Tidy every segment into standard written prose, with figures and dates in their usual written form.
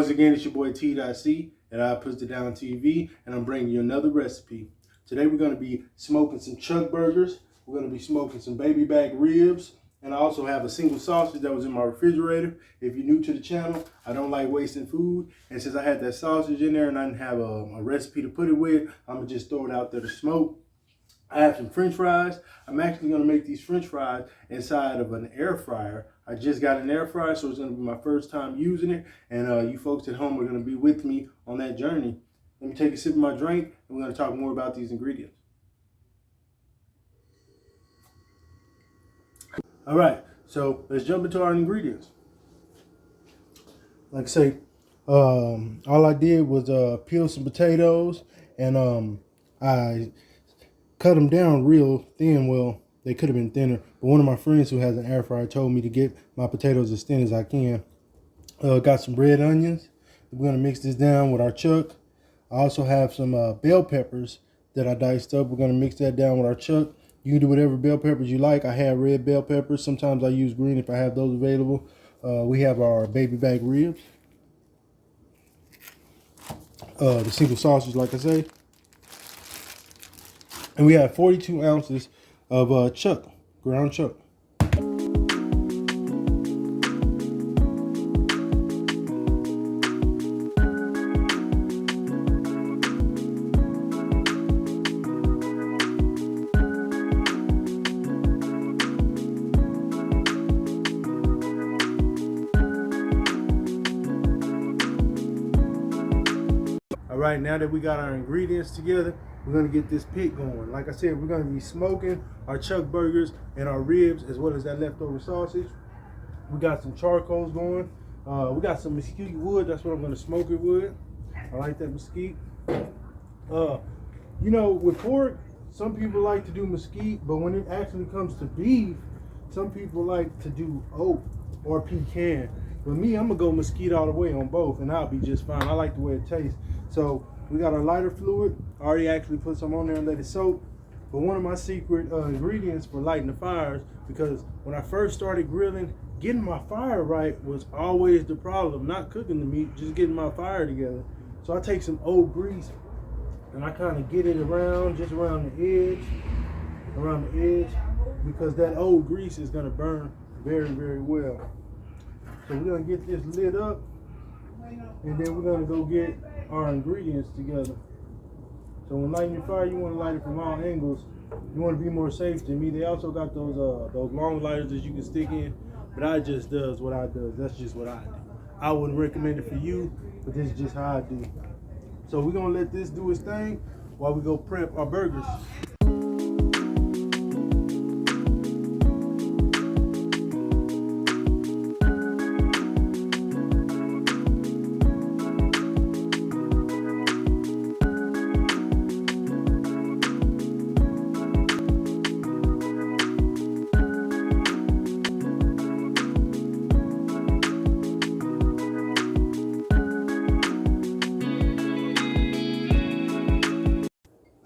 Once again, it's your boy T.C. at IzPutzItDown TV, and I'm bringing you another recipe. Today we're going to be smoking some chuck burgers. We're going to be smoking some BabyBack ribs, and I also have a single sausage that was in my refrigerator. If you're new to the channel, I don't like wasting food, and since I had that sausage in there and I didn't have a recipe to put it with, I'm going to just throw it out there to smoke. I have some French fries. I'm actually going to make these French fries inside of an air fryer. I just got an air fryer, so it's going to be my first time using it. And you folks at home are going to be with me on that journey. Let me take a sip of my drink, and we're going to talk more about these ingredients. All right, so let's jump into our ingredients. Like I say, all I did was peel some potatoes, and I cut them down real thin. Well, they could have been thinner, but one of my friends who has an air fryer told me to get my potatoes as thin as I can. Got some red onions. We're gonna mix this down with our chuck. I also have some bell peppers that I diced up. We're gonna mix that down with our chuck. You can do whatever bell peppers you like. I have red bell peppers. Sometimes I use green if I have those available. We have our BabyBack ribs. The single sausage, like I say. And we have 42 ounces of chuck, ground chuck. All right, now that we got our ingredients together, we're gonna get this pit going. Like I said, we're gonna be smoking our chuck burgers and our ribs as well as that leftover sausage. We got some charcoals going. We got some mesquite wood. That's what I'm gonna smoke it with. I like that mesquite. You know, with pork, some people like to do mesquite, but when it actually comes to beef, some people like to do oak or pecan. With me, I'm gonna go mesquite all the way on both, and I'll be just fine. I like the way it tastes. So we got our lighter fluid. I already actually put some on there and let it soak. But one of my secret ingredients for lighting the fires, because when I first started grilling, getting my fire right was always the problem. Not cooking the meat, just getting my fire together. So I take some old grease and I kind of get it around, just around the edge, because that old grease is gonna burn very, very well. So we're gonna get this lit up, and then we're gonna go get our ingredients together. So when lighting your fire, you want to light it from all angles. You want to be more safe than me. They also got those long lighters that you can stick in, but I just does what I does. That's just what I do. I wouldn't recommend it for you, but this is just how I do. So we're gonna let this do its thing while we go prep our burgers.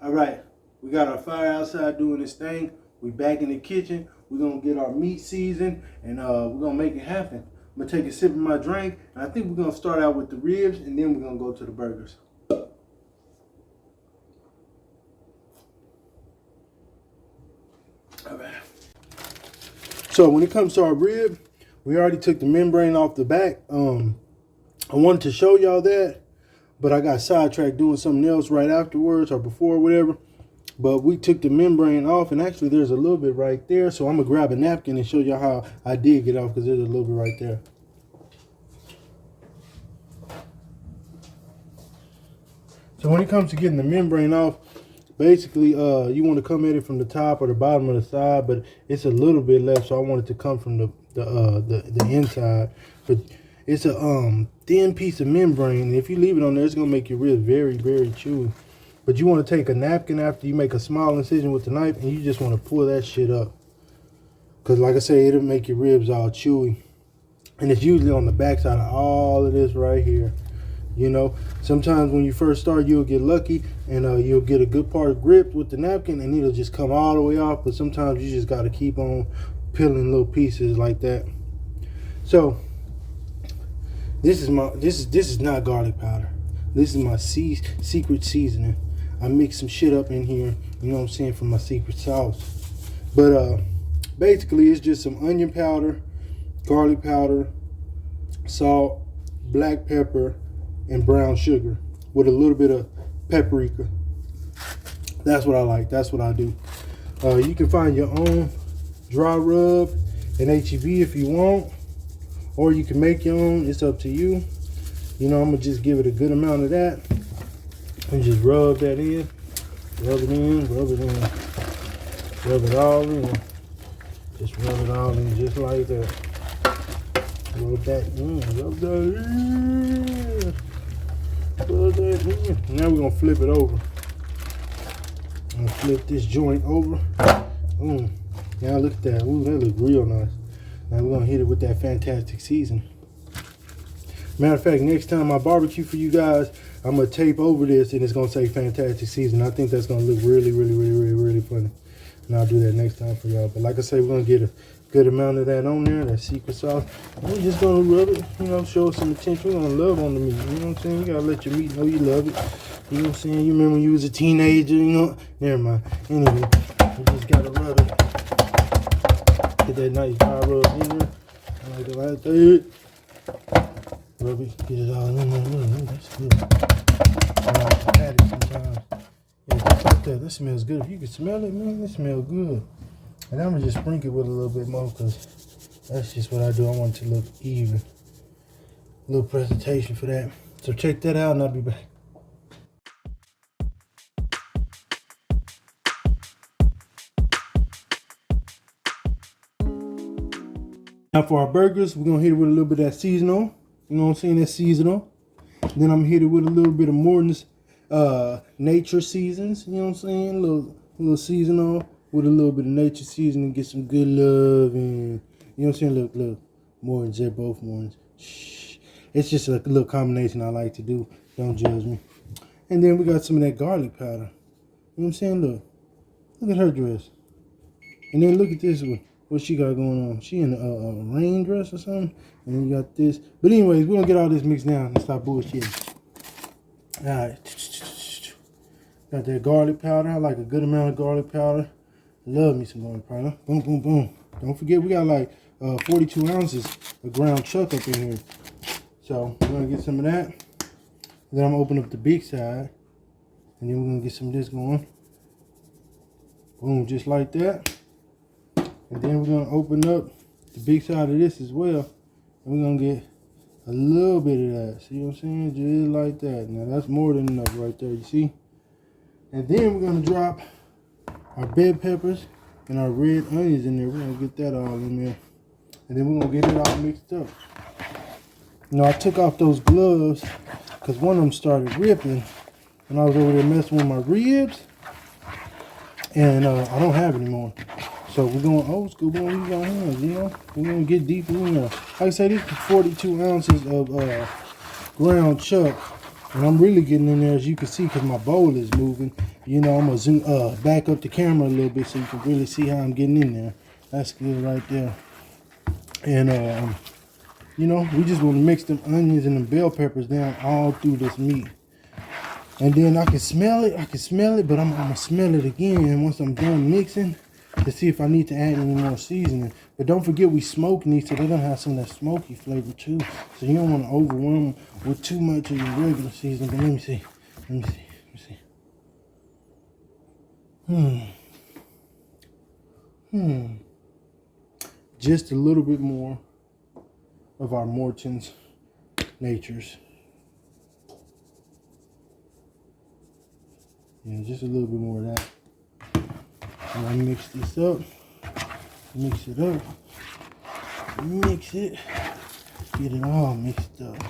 All right, we got our fire outside doing this thing. We back in the kitchen. We're gonna get our meat seasoned, and we're gonna make it happen. I'm gonna take a sip of my drink, and I think we're gonna start out with the ribs, and then we're gonna go to the burgers. All right. So when it comes to our rib, we already took the membrane off the back. I wanted to show y'all that, but I got sidetracked doing something else right afterwards or before, whatever. But we took the membrane off, and actually there's a little bit right there. So I'm gonna grab a napkin and show y'all how I did get off, because there's a little bit right there. So when it comes to getting the membrane off, basically you want to come at it from the top or the bottom of the side, but it's a little bit left, so I want it to come from the inside. But it's a thin piece of membrane, and if you leave it on there, it's gonna make your ribs very, very chewy. But you want to take a napkin after you make a small incision with the knife, and you just want to pull that shit up, because like I say, it'll make your ribs all chewy. And it's usually on the back side of all of this right here. You know, sometimes when you first start, you'll get lucky, and you'll get a good part gripped with the napkin, and it'll just come all the way off. But sometimes you just got to keep on peeling little pieces like that. So This is not garlic powder. This is my secret seasoning. I mix some shit up in here, you know what I'm saying, for my secret sauce. But basically it's just some onion powder, garlic powder, salt, black pepper, and brown sugar with a little bit of paprika. That's what I like. That's what I do. You can find your own dry rub in HEB if you want, or you can make your own. It's up to you. You know, I'm gonna just give it a good amount of that and just rub that in, rub it in, rub it in, rub it all in. Just rub it all in just like that. Rub that in, rub that in, rub that in. Now we're gonna flip it over. I'm gonna flip this joint over. Now look at that. Ooh, that look real nice. Now we're gonna hit it with that fantastic season. Matter of fact, next time I barbecue for you guys, I'm gonna tape over this and it's gonna say fantastic season. I think that's gonna look really, really, really, really, really funny. And I'll do that next time for y'all. But like I say, we're gonna get a good amount of that on there, that secret sauce. And we're just gonna rub it, you know, show some attention. We're gonna love on the meat, you know what I'm saying? You gotta let your meat know you love it. You know what I'm saying? You remember when you was a teenager, you know? Never mind. Anyway, we just gotta rub it. Get that nice dry rub in there. Like that right there. Rub it, get it all in there. That's good. I like to pat it sometimes. Yeah, just like that. That smells good. If you can smell it, man, it smells good. And I'm gonna just sprinkle it with a little bit more because that's just what I do. I want it to look even. A little presentation for that. So check that out and I'll be back. Now for our burgers, we're gonna hit it with a little bit of that seasonal. You know what I'm saying? That seasonal. Then I'm gonna hit it with a little bit of Morton's nature seasons. You know what I'm saying? A little seasonal with a little bit of nature seasoning. Get some good love and you know what I'm saying? Look. Morton's, they're both Morton's. Shh. It's just a little combination I like to do. Don't judge me. And then we got some of that garlic powder. You know what I'm saying? Look at her dress. And then look at this one. What she got going on? She in a rain dress or something. And then you got this. But anyways, we're gonna get all this mixed down and stop bullshitting. Alright. Got that garlic powder. I like a good amount of garlic powder. Love me some garlic powder. Boom, boom, boom. Don't forget we got like 42 ounces of ground chuck up in here. So we're gonna get some of that. And then I'm gonna open up the big side. And then we're gonna get some of this going. Boom, just like that. And then we're gonna open up the big side of this as well. And we're gonna get a little bit of that. See what I'm saying? Just like that. Now that's more than enough right there, you see? And then we're gonna drop our bell peppers and our red onions in there. We're gonna get that all in there. And then we're gonna get it all mixed up. Now I took off those gloves because one of them started ripping when I was over there messing with my ribs. And I don't have any more. So we're going old school, we're gonna use our hands, you know? We're gonna get deeper in there. Like I said, this is 42 ounces of ground chuck. And I'm really getting in there, as you can see, because my bowl is moving. You know, I'm gonna zoom, back up the camera a little bit so you can really see how I'm getting in there. That's good right there. And, you know, we just want to mix them onions and them bell peppers down all through this meat. And then I can smell it, but I'm gonna smell it again once I'm done mixing to see if I need to add any more seasoning. But don't forget we smoking these, so they're gonna have some of that smoky flavor too. So you don't want to overwhelm them with too much of your regular seasoning. But let me see. Just a little bit more of our Morton's natures. Yeah, just a little bit more of that. And I mix this up, mix it up, mix it, get it all mixed up.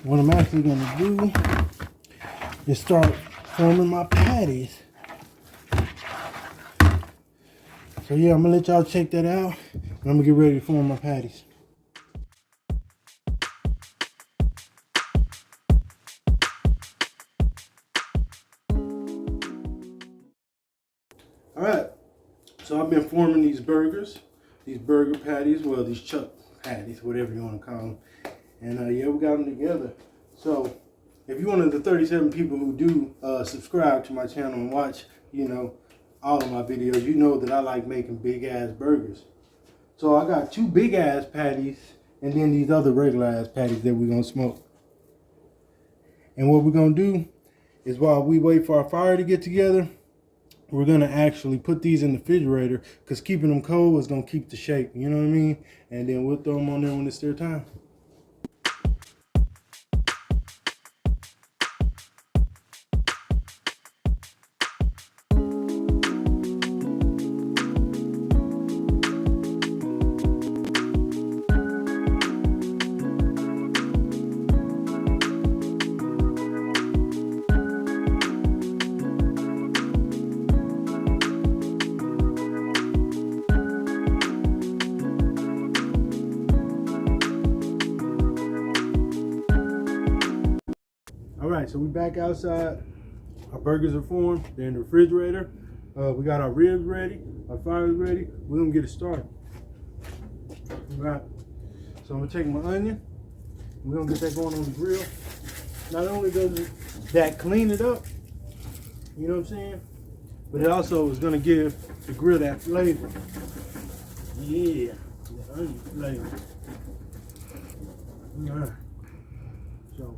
What I'm actually gonna do is start forming my patties. So yeah, I'm gonna let y'all check that out, and I'm gonna get ready to form my patties. All right, so I've been forming these burgers, these burger patties, well, these chuck patties, whatever you want to call them. And yeah, we got them together. So if you're one of the 37 people who do subscribe to my channel and watch, you know, all of my videos, you know that I like making big ass burgers. So I got 2 big ass patties and then these other regular ass patties that we're gonna smoke. And what we're gonna do is while we wait for our fire to get together, we're gonna actually put these in the refrigerator because keeping them cold is gonna keep the shape, you know what I mean? And then we'll throw them on there when it's their time. Alright, so we back outside. Our burgers are formed. They're in the refrigerator. We got our ribs ready. Our fire is ready. We're going to get it started. Alright, so I'm going to take my onion. We're going to get that going on the grill. Not only does that clean it up, you know what I'm saying, but it also is going to give the grill that flavor. Yeah, the onion flavor. Alright, so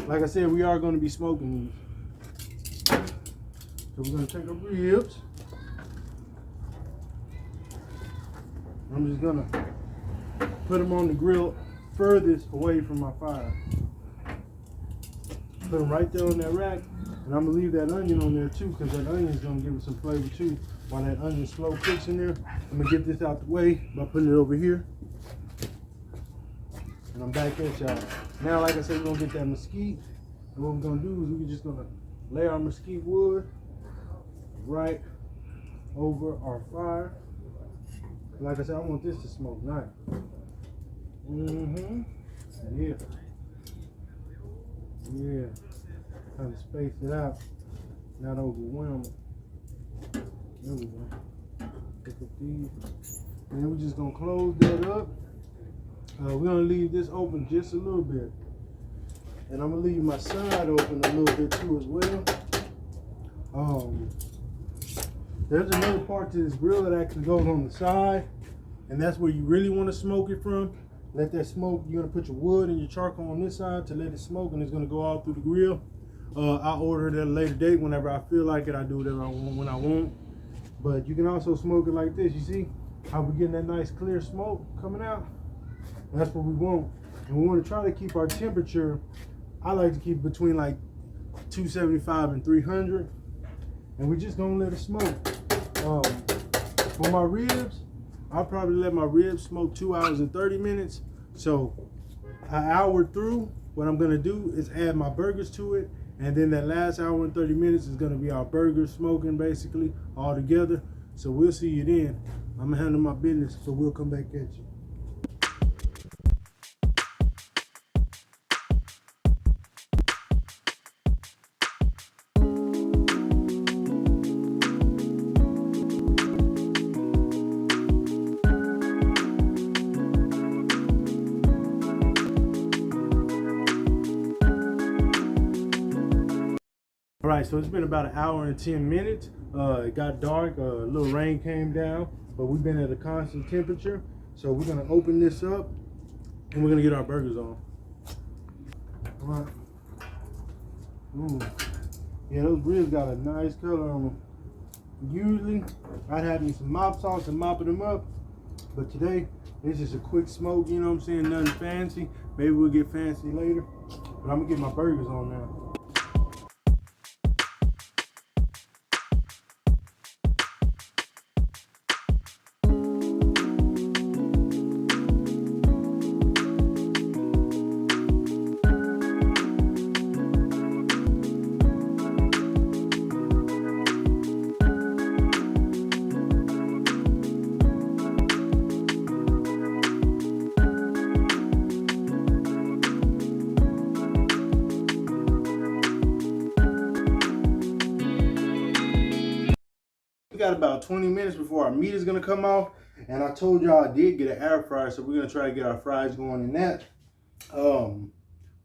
like I said, we are going to be smoking these. So we're going to take our ribs. I'm just going to put them on the grill furthest away from my fire. Put them right there on that rack. And I'm going to leave that onion on there too, because that onion is going to give it some flavor too. While that onion slow cooks in there, I'm going to get this out the way by putting it over here. And I'm back at y'all. Now, like I said, we're gonna get that mesquite. And what we're gonna do is we're just gonna lay our mesquite wood right over our fire. Like I said, I want this to smoke nice. Yeah. Yeah. Kind of space it out. Not overwhelm it. There we go. Pick up these. And then we're just gonna close that up. We're going to leave this open just a little bit. And I'm going to leave my side open a little bit too as well. There's another part to this grill that actually goes on the side. And that's where you really want to smoke it from. Let that smoke. You're going to put your wood and your charcoal on this side to let it smoke. And it's going to go all through the grill. I'll order it at a later date. Whenever I feel like it, I do whatever I want when I want. But you can also smoke it like this. You see how we're getting that nice clear smoke coming out? That's what we want. And we want to try to keep our temperature, I like to keep between like 275 and 300. And we're just going to let it smoke. For my ribs, I'll probably let my ribs smoke 2 hours and 30 minutes. So an hour through, what I'm going to do is add my burgers to it. And then that last hour and 30 minutes is going to be our burgers smoking basically all together. So we'll see you then. I'm going to handle my business, so we'll come back at you. All right, so it's been about 1 hour and 10 minutes. It got dark, a little rain came down, but we've been at a constant temperature. So we're gonna open this up and we're gonna get our burgers on. All right. Ooh. Yeah, those ribs got a nice color on them. Usually, I'd have me some mop sauce and mopping them up, but today, it's just a quick smoke, you know what I'm saying? Nothing fancy. Maybe we'll get fancy later, but I'm gonna get my burgers on now. We got about 20 minutes before our meat is gonna come off, And I told y'all I did get an air fryer, so we're gonna try to get our fries going in that. From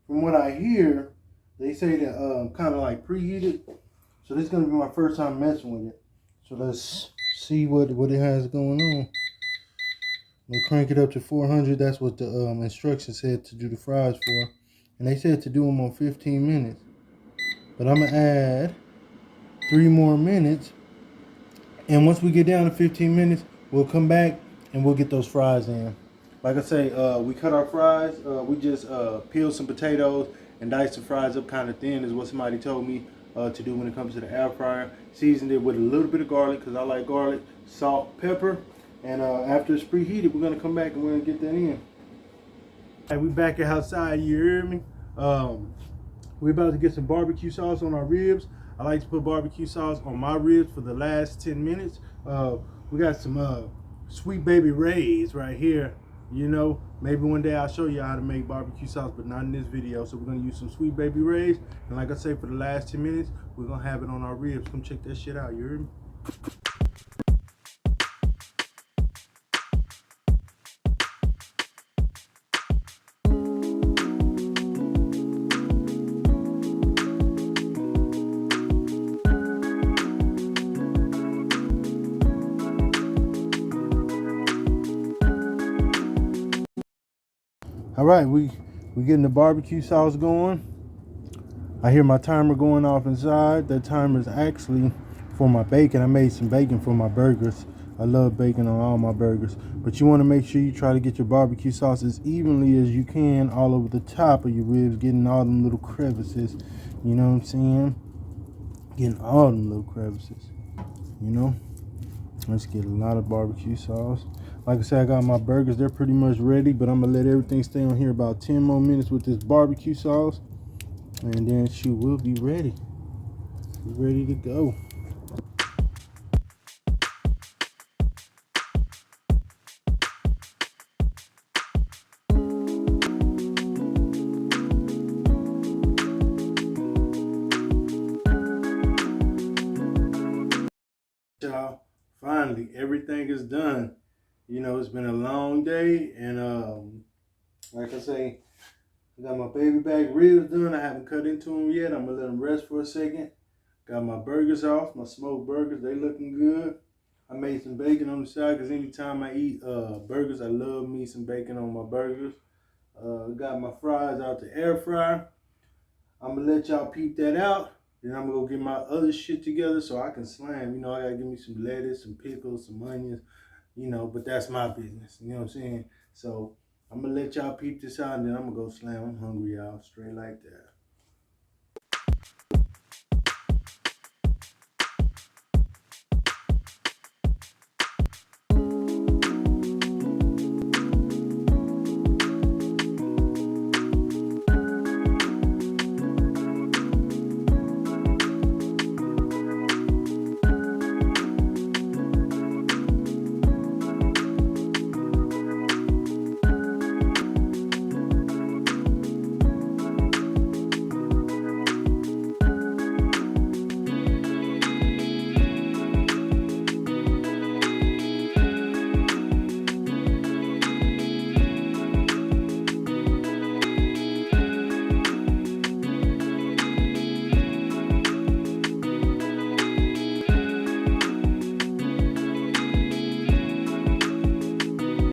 what I hear, they say that kind of like preheated. So this is gonna be my first time messing with it. So let's see what it has going on. We'll crank it up to 400. That's what the instructions said to do the fries for. And they said to do them on 15 minutes. But I'm gonna add 3 more minutes. And once we get down to 15 minutes, we'll come back and we'll get those fries in. Like I say, we cut our fries. We just peeled some potatoes and diced the fries up kind of thin is what somebody told me to do when it comes to the air fryer. Seasoned it with a little bit of garlic because I like garlic, salt, pepper. And after it's preheated, we're going to come back and we're going to get that in. Hey, we back outside, you hear me? We're about to get some barbecue sauce on our ribs. I like to put barbecue sauce on my ribs for the last 10 minutes. We got some Sweet Baby Ray's right here. You know, maybe one day I'll show you how to make barbecue sauce, but not in this video. So we're gonna use some Sweet Baby Ray's. And like I say, for the last 10 minutes, we're gonna have it on our ribs. Come check that shit out, you heard me? All right, we getting the barbecue sauce going. I hear my timer going off inside. That timer is actually for my bacon. I made some bacon for my burgers. I love bacon on all my burgers. But you want to make sure you try to get your barbecue sauce as evenly as you can all over the top of your ribs, getting all them little crevices. You know what I'm saying? Getting all them little crevices. You know? Let's get a lot of barbecue sauce. Like I said, I got my burgers. They're pretty much ready, but I'm going to let everything stay on here about 10 more minutes with this barbecue sauce. And then, shoot, we'll be ready. Be ready to go. Y'all, finally, everything is done. You know, it's been a long day, and like I say, I got my BabyBack ribs done. I haven't cut into them yet. I'm gonna let them rest for a second. Got my burgers off, my smoked burgers. They looking good. I made some bacon on the side because anytime I eat burgers, I love me some bacon on my burgers. Got my fries out the air fryer. I'm gonna let y'all peep that out. Then I'm gonna go get my other shit together so I can slam. You know, I gotta give me some lettuce, some pickles, some onions. You know, but that's my business. You know what I'm saying? So I'm gonna let y'all peep this out and then I'm gonna go slam. I'm hungry, y'all. Straight like that.